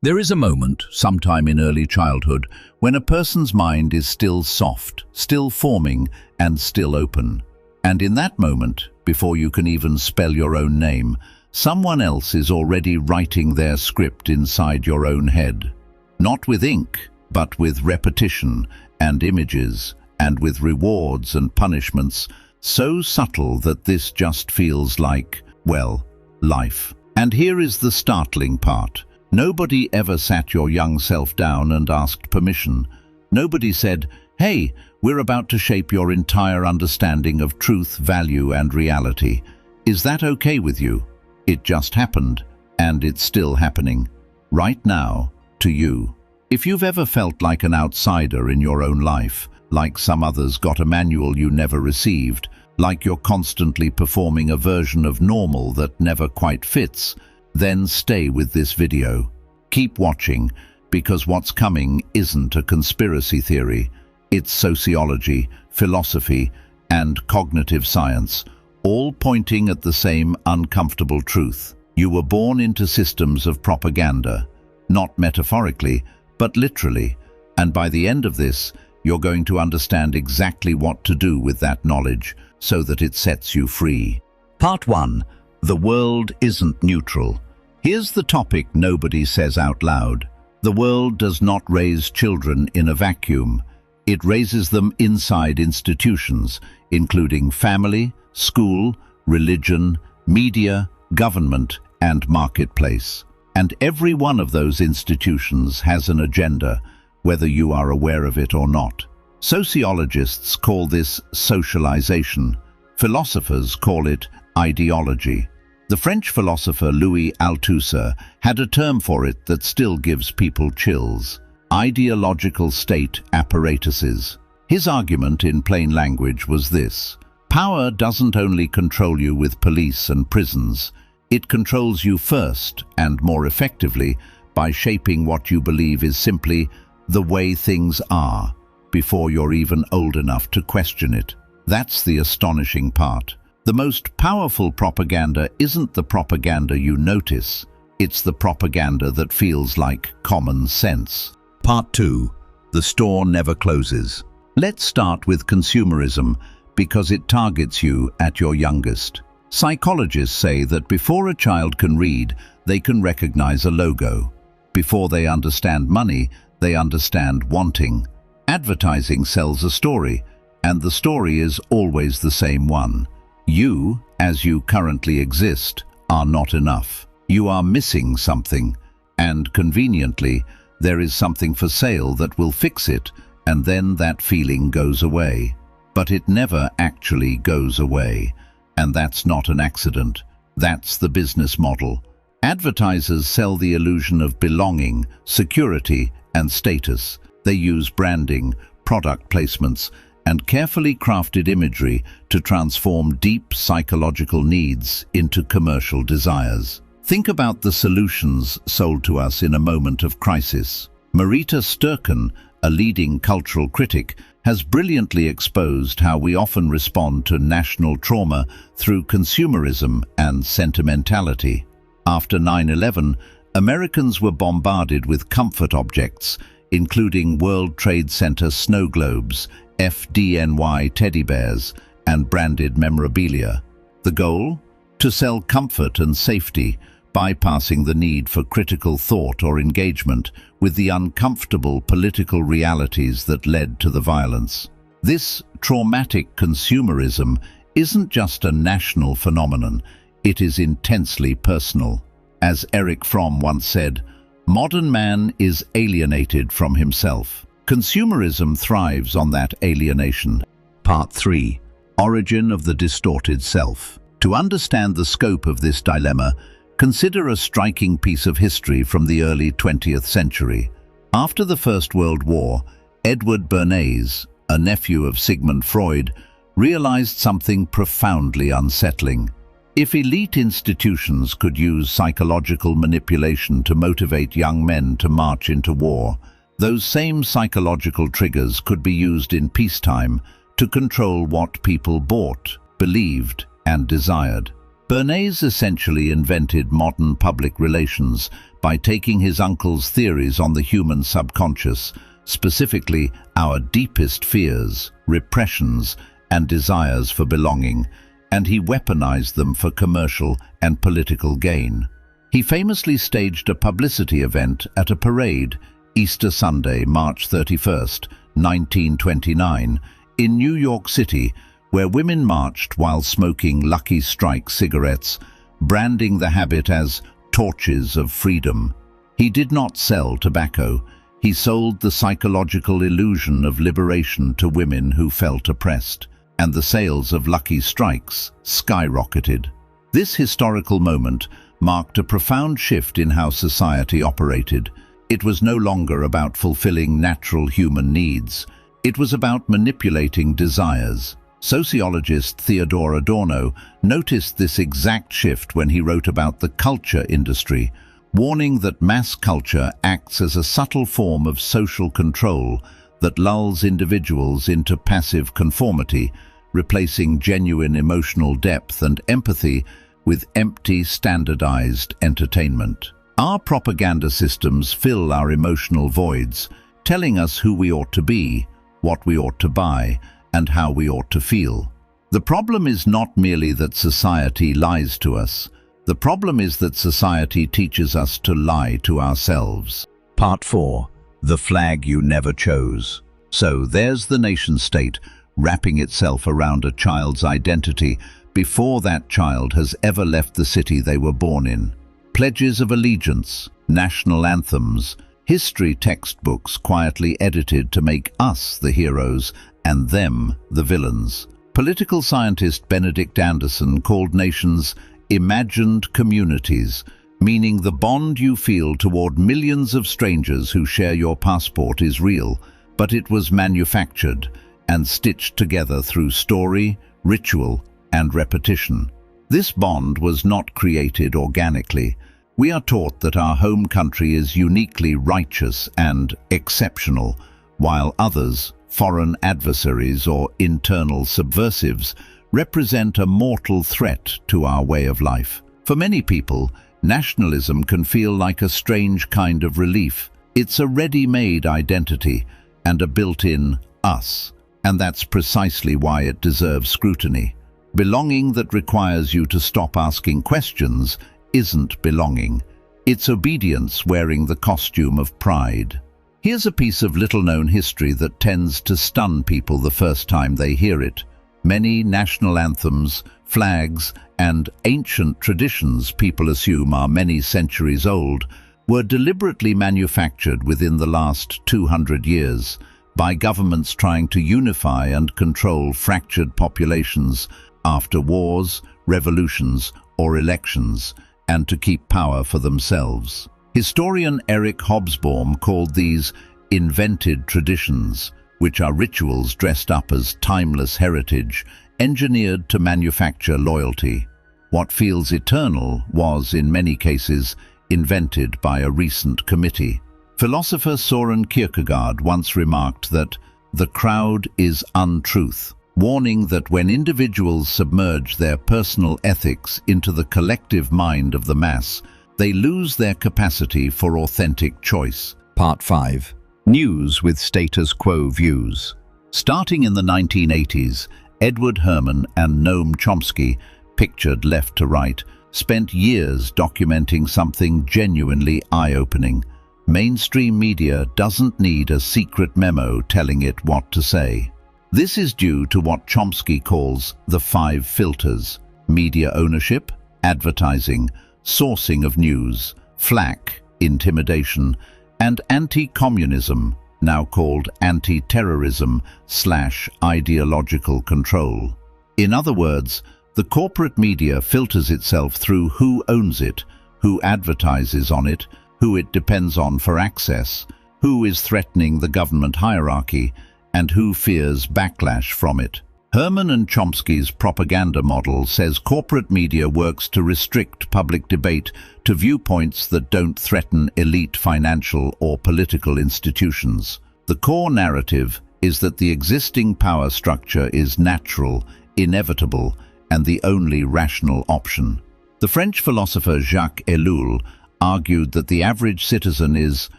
There is a moment, sometime in early childhood, when a person's mind is still soft, still forming, and still open. And in that moment, before you can even spell your own name, someone else is already writing their script inside your own head. Not with ink, but with repetition and images, and with rewards and punishments, so subtle that this just feels like, well, life. And here is the startling part. Nobody ever sat your young self down and asked permission. Nobody said, "Hey, we're about to shape your entire understanding of truth, value, and reality. Is that okay with you?" It just happened, and it's still happening. Right now, to you. If you've ever felt like an outsider in your own life, like some others got a manual you never received, like you're constantly performing a version of normal that never quite fits, then stay with this video. Keep watching, because what's coming isn't a conspiracy theory. It's sociology, philosophy, and cognitive science, all pointing at the same uncomfortable truth. You were born into systems of propaganda, not metaphorically, but literally, and by the end of this, you're going to understand exactly what to do with that knowledge so that it sets you free. Part 1. The world isn't neutral. Here's the topic nobody says out loud. The world does not raise children in a vacuum. It raises them inside institutions, including family, school, religion, media, government, and marketplace. And every one of those institutions has an agenda, whether you are aware of it or not. Sociologists call this socialization. Philosophers call it ideology. The French philosopher Louis Althusser had a term for it that still gives people chills: ideological state apparatuses. His argument in plain language was this: power doesn't only control you with police and prisons, it controls you first and more effectively by shaping what you believe is simply the way things are, before you're even old enough to question it. That's the astonishing part. The most powerful propaganda isn't the propaganda you notice, it's the propaganda that feels like common sense. Part 2. The store never closes. Let's start with consumerism, because it targets you at your youngest. Psychologists say that before a child can read, they can recognize a logo. Before they understand money, they understand wanting. Advertising sells a story, and the story is always the same one. You, as you currently exist, are not enough. You are missing something, and conveniently, there is something for sale that will fix it, and then that feeling goes away. But it never actually goes away, and that's not an accident. That's the business model. Advertisers sell the illusion of belonging, security, and status. They use branding, product placements, and carefully crafted imagery to transform deep psychological needs into commercial desires. Think about the solutions sold to us in a moment of crisis. Marita Sturken, a leading cultural critic, has brilliantly exposed how we often respond to national trauma through consumerism and sentimentality. After 9/11, Americans were bombarded with comfort objects, including World Trade Center snow globes, FDNY teddy bears, and branded memorabilia. The goal? To sell comfort and safety, bypassing the need for critical thought or engagement with the uncomfortable political realities that led to the violence. This traumatic consumerism isn't just a national phenomenon, it is intensely personal. As Eric Fromm once said, "Modern man is alienated from himself." Consumerism thrives on that alienation. Part 3. Origin of the distorted self. To understand the scope of this dilemma, consider a striking piece of history from the early 20th century. After the First World War, Edward Bernays, a nephew of Sigmund Freud, realized something profoundly unsettling. If elite institutions could use psychological manipulation to motivate young men to march into war, those same psychological triggers could be used in peacetime to control what people bought, believed, and desired. Bernays essentially invented modern public relations by taking his uncle's theories on the human subconscious, specifically our deepest fears, repressions, and desires for belonging, and he weaponized them for commercial and political gain. He famously staged a publicity event at a parade, Easter Sunday, March 31st, 1929, in New York City, where women marched while smoking Lucky Strike cigarettes, branding the habit as torches of freedom. He did not sell tobacco. He sold the psychological illusion of liberation to women who felt oppressed, and the sales of Lucky Strikes skyrocketed. This historical moment marked a profound shift in how society operated. It was no longer about fulfilling natural human needs. It was about manipulating desires. Sociologist Theodor Adorno noticed this exact shift when he wrote about the culture industry, warning that mass culture acts as a subtle form of social control that lulls individuals into passive conformity, replacing genuine emotional depth and empathy with empty, standardized entertainment. Our propaganda systems fill our emotional voids, telling us who we ought to be, what we ought to buy, and how we ought to feel. The problem is not merely that society lies to us. The problem is that society teaches us to lie to ourselves. Part 4. The flag you never chose. So there's the nation-state wrapping itself around a child's identity before that child has ever left the city they were born in. Pledges of allegiance, national anthems, history textbooks quietly edited to make us the heroes and them the villains. Political scientist Benedict Anderson called nations imagined communities, meaning the bond you feel toward millions of strangers who share your passport is real, but it was manufactured and stitched together through story, ritual, and repetition. This bond was not created organically. We are taught that our home country is uniquely righteous and exceptional, while others, foreign adversaries or internal subversives, represent a mortal threat to our way of life. For many people, nationalism can feel like a strange kind of relief. It's a ready-made identity and a built-in us, and that's precisely why it deserves scrutiny. Belonging that requires you to stop asking questions isn't belonging. It's obedience wearing the costume of pride. Here's a piece of little-known history that tends to stun people the first time they hear it. Many national anthems, flags, and ancient traditions people assume are many centuries old were deliberately manufactured within the last 200 years by governments trying to unify and control fractured populations after wars, revolutions, or elections, and to keep power for themselves. Historian Eric Hobsbawm called these invented traditions, which are rituals dressed up as timeless heritage, engineered to manufacture loyalty. What feels eternal was, in many cases, invented by a recent committee. Philosopher Soren Kierkegaard once remarked that the crowd is untruth, warning that when individuals submerge their personal ethics into the collective mind of the mass, they lose their capacity for authentic choice. Part 5. News with status quo views. Starting in the 1980s, Edward Herman and Noam Chomsky, pictured left to right, spent years documenting something genuinely eye-opening. Mainstream media doesn't need a secret memo telling it what to say. This is due to what Chomsky calls the 5 filters: media ownership, advertising, sourcing of news, flack, intimidation, and anti-communism, now called anti-terrorism/ideological control. In other words, the corporate media filters itself through who owns it, who advertises on it, who it depends on for access, who is threatening the government hierarchy, and who fears backlash from it. Herman and Chomsky's propaganda model says corporate media works to restrict public debate to viewpoints that don't threaten elite financial or political institutions. The core narrative is that the existing power structure is natural, inevitable, and the only rational option. The French philosopher Jacques Ellul argued that the average citizen is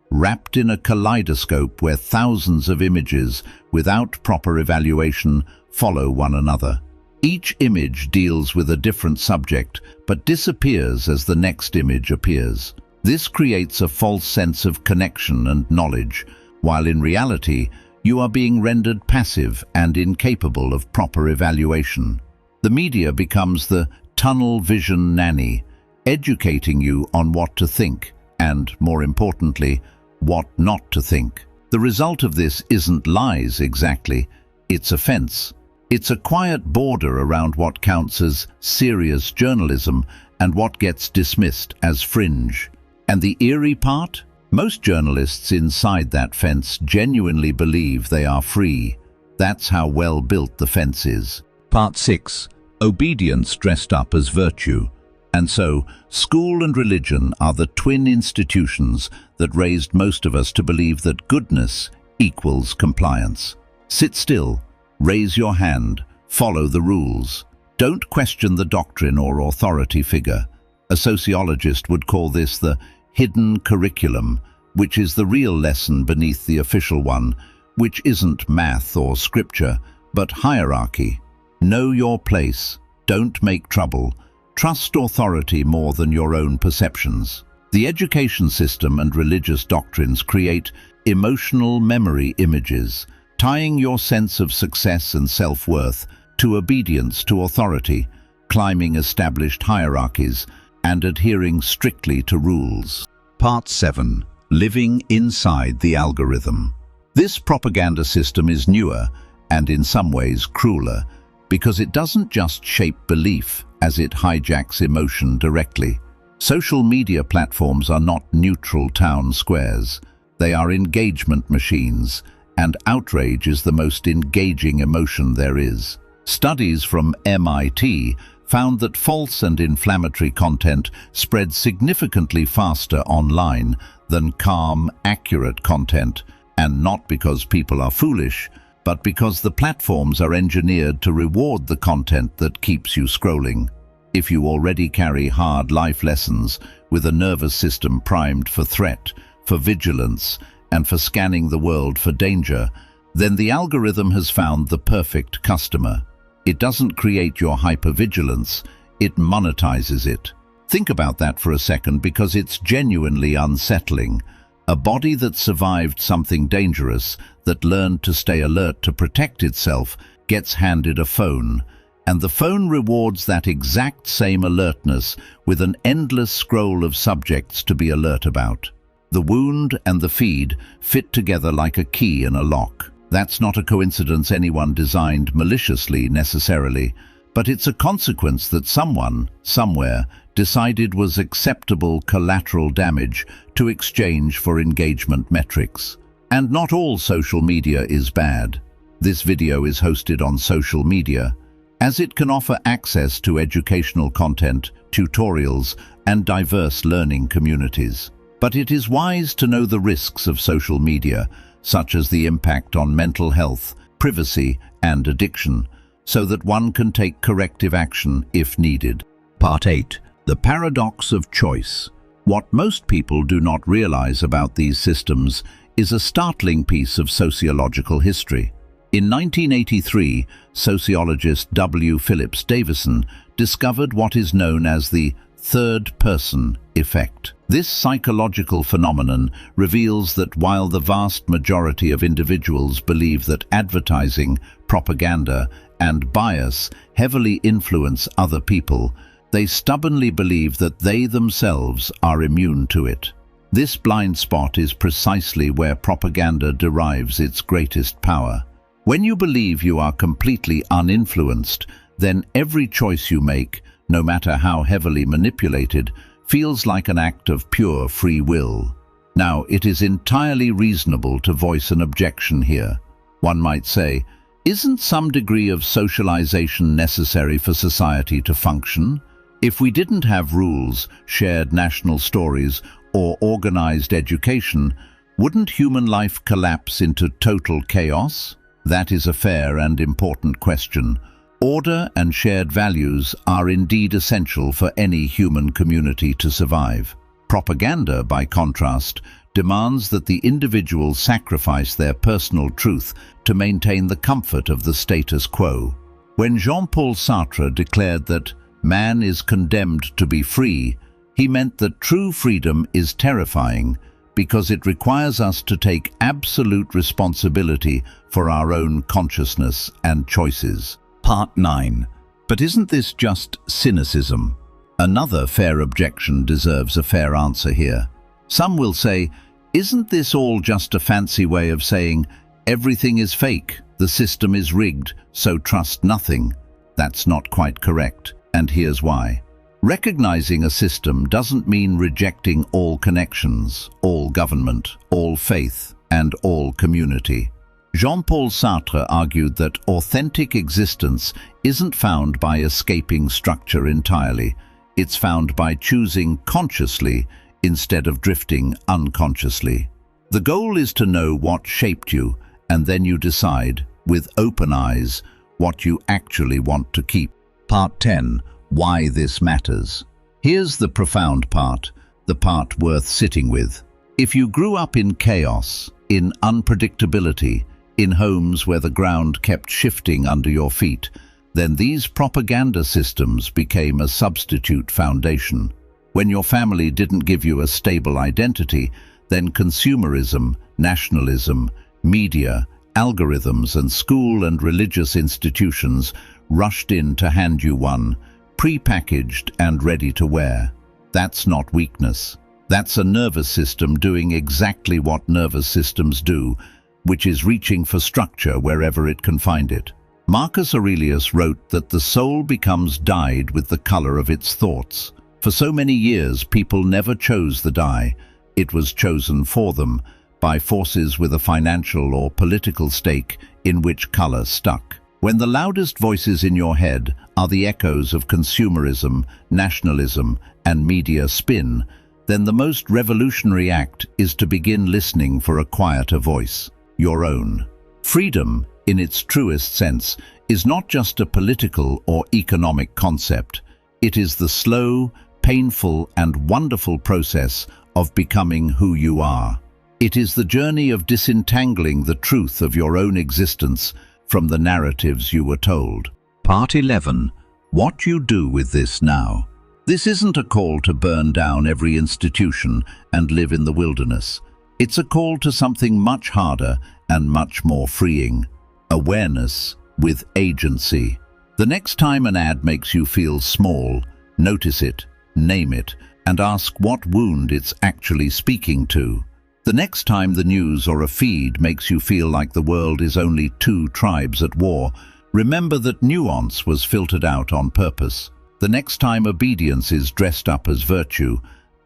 wrapped in a kaleidoscope where thousands of images, without proper evaluation, follow one another. Each image deals with a different subject, but disappears as the next image appears. This creates a false sense of connection and knowledge, while in reality, you are being rendered passive and incapable of proper evaluation. The media becomes the tunnel vision nanny, educating you on what to think and, more importantly, what not to think. The result of this isn't lies exactly, it's offense. It's a quiet border around what counts as serious journalism and what gets dismissed as fringe. And the eerie part? Most journalists inside that fence genuinely believe they are free. That's how well built the fence is. Part 6. Obedience dressed up as virtue. And so, school and religion are the twin institutions that raised most of us to believe that goodness equals compliance. Sit still, raise your hand, follow the rules. Don't question the doctrine or authority figure. A sociologist would call this the hidden curriculum, which is the real lesson beneath the official one, which isn't math or scripture, but hierarchy. Know your place, don't make trouble, trust authority more than your own perceptions. The education system and religious doctrines create emotional memory images, tying your sense of success and self-worth to obedience to authority, climbing established hierarchies, and adhering strictly to rules. Part 7. Living inside the algorithm. This propaganda system is newer and in some ways crueler because it doesn't just shape belief as it hijacks emotion directly. Social media platforms are not neutral town squares. They are engagement machines, and outrage is the most engaging emotion there is. Studies from MIT found that false and inflammatory content spread significantly faster online than calm, accurate content, and not because people are foolish, but because the platforms are engineered to reward the content that keeps you scrolling. If you already carry hard life lessons with a nervous system primed for threat, for vigilance, and for scanning the world for danger, then the algorithm has found the perfect customer. It doesn't create your hypervigilance, it monetizes it. Think about that for a second because it's genuinely unsettling. A body that survived something dangerous, that learned to stay alert to protect itself, gets handed a phone, and the phone rewards that exact same alertness with an endless scroll of subjects to be alert about. The wound and the feed fit together like a key in a lock. That's not a coincidence anyone designed maliciously necessarily, but it's a consequence that someone, somewhere, decided was acceptable collateral damage to exchange for engagement metrics. And not all social media is bad. This video is hosted on social media, as it can offer access to educational content, tutorials, and diverse learning communities. But it is wise to know the risks of social media, such as the impact on mental health, privacy, and addiction, so that one can take corrective action if needed. Part 8. The paradox of choice. What most people do not realize about these systems is a startling piece of sociological history. In 1983, sociologist W. Phillips Davison discovered what is known as the third-person effect. This psychological phenomenon reveals that while the vast majority of individuals believe that advertising, propaganda, and bias heavily influence other people, they stubbornly believe that they themselves are immune to it. This blind spot is precisely where propaganda derives its greatest power. When you believe you are completely uninfluenced, then every choice you make, no matter how heavily manipulated, feels like an act of pure free will. Now, it is entirely reasonable to voice an objection here. One might say, isn't some degree of socialization necessary for society to function? If we didn't have rules, shared national stories, or organized education, wouldn't human life collapse into total chaos? That is a fair and important question. Order and shared values are indeed essential for any human community to survive. Propaganda, by contrast, demands that the individual sacrifice their personal truth to maintain the comfort of the status quo. When Jean-Paul Sartre declared that man is condemned to be free, he meant that true freedom is terrifying because it requires us to take absolute responsibility for our own consciousness and choices. Part 9. But isn't this just cynicism? Another fair objection deserves a fair answer here. Some will say, isn't this all just a fancy way of saying everything is fake, the system is rigged, so trust nothing? That's not quite correct, and here's why. Recognizing a system doesn't mean rejecting all connections, all government, all faith, and all community. Jean-Paul Sartre argued that authentic existence isn't found by escaping structure entirely. It's found by choosing consciously instead of drifting unconsciously. The goal is to know what shaped you, and then you decide, with open eyes, what you actually want to keep. Part 10. Why this matters. Here's the profound part, the part worth sitting with. If you grew up in chaos, in unpredictability, in homes where the ground kept shifting under your feet, then these propaganda systems became a substitute foundation. When your family didn't give you a stable identity, then consumerism, nationalism, media, algorithms, and school and religious institutions rushed in to hand you one, pre-packaged and ready to wear. That's not weakness. That's a nervous system doing exactly what nervous systems do, which is reaching for structure wherever it can find it. Marcus Aurelius wrote that the soul becomes dyed with the color of its thoughts. For so many years, people never chose the dye. It was chosen for them by forces with a financial or political stake in which color stuck. When the loudest voices in your head are the echoes of consumerism, nationalism, and media spin, then the most revolutionary act is to begin listening for a quieter voice, your own. Freedom, in its truest sense, is not just a political or economic concept. It is the slow, painful, and wonderful process of becoming who you are. It is the journey of disentangling the truth of your own existence from the narratives you were told. Part 11. What you do with this now. This isn't a call to burn down every institution and live in the wilderness. It's a call to something much harder and much more freeing. Awareness with agency. The next time an ad makes you feel small, notice it, name it, and ask what wound it's actually speaking to. The next time the news or a feed makes you feel like the world is only two tribes at war, remember that nuance was filtered out on purpose. The next time obedience is dressed up as virtue,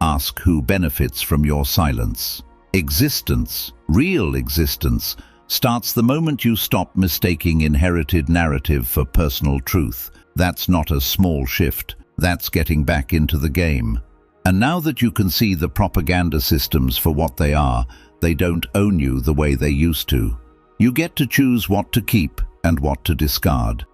ask who benefits from your silence. Existence, real existence, starts the moment you stop mistaking inherited narrative for personal truth. That's not a small shift, that's getting back into the game. And now that you can see the propaganda systems for what they are, they don't own you the way they used to. You get to choose what to keep and what to discard.